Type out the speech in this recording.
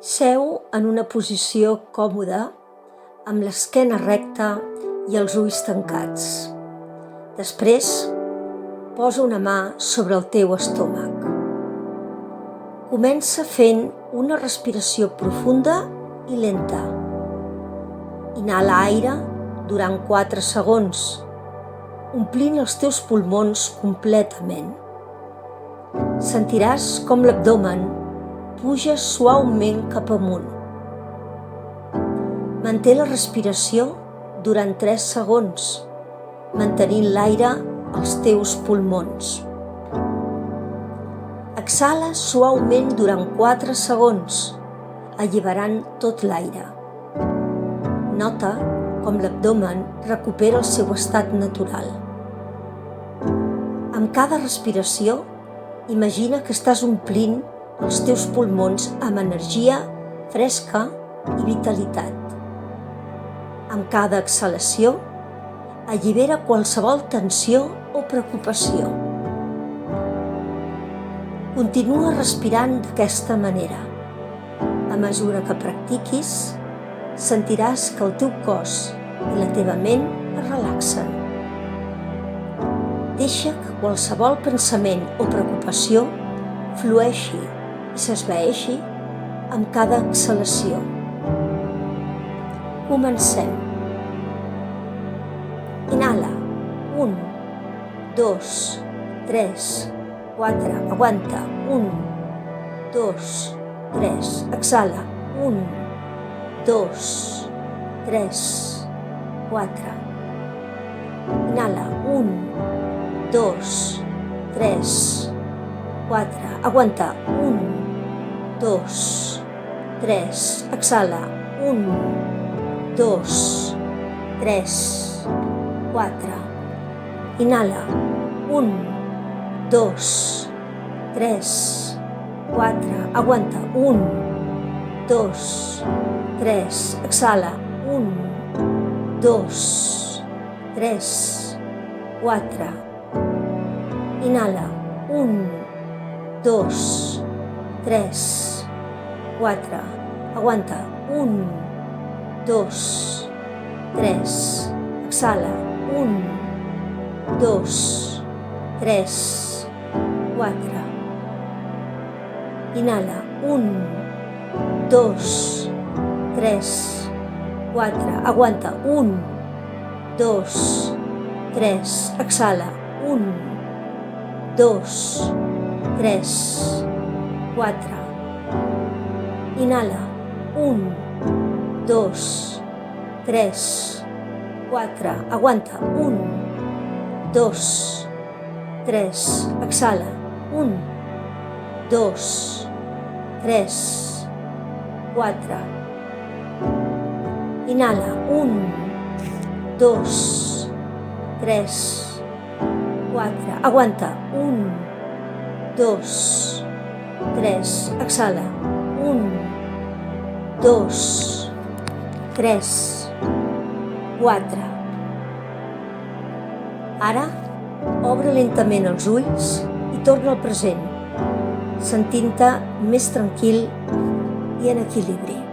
Seu en una posició còmoda, amb l'esquena recta i els ulls tancats. Després, posa una mà sobre el teu estómac. Comença fent una respiració profunda i lenta. Inhala aire durant 4 segons, omplint els teus pulmons completament. Sentiràs com l'abdomen puja suaument cap amunt. Manté la respiració durant 3 segons, mantenint l'aire als teus pulmons. Exhala suaument durant 4 segons, alliberant tot l'aire. Nota com l'abdomen recupera el seu estat natural. Amb cada respiració, imagina que estàs omplint els teus pulmons amb energia fresca i vitalitat. Amb cada exhalació, allibera qualsevol tensió o preocupació. Continua respirant d'aquesta manera. A mesura que practiquis, sentiràs que el teu cos i la teva ment es relaxen. Deixa que qualsevol pensament o preocupació flueixi i s'esvaeixi amb cada exhalació. Comencem. Inhala. 1, 2, 3, 4. Aguanta. 1, 2, 3. Exhala. 1, 2, 3, 4. Inhala. 1, 2, 3, 4. Aguanta. 1, 2, 3. Exhala. 1, 2, 3, 4. Inhala. 1, 2, 3, 4. Aguanta. 1, 2, 3. Exhala. 1, 2, 3, 4. Inhala. 1, 2, 3, 4. Aguanta. 1, 2, 3. Exhala. 1, 2, 3, 4. Inhala. 1, 2, 3, 4. Aguanta. 1, 2, 3. Exhala. 1, 2, 3, 4. Inhala. 1, 2, 3, 4. Aguanta. 1, 2, 3. Exhala. 1, 2, 3, 4. Inhala. 1, 2, 3, 4. Aguanta. 1, 2, 3. Exhala. 1, 2, 3, 4. Ara, obre lentament els ulls i torna al present, sentint-te més tranquil i en equilibri.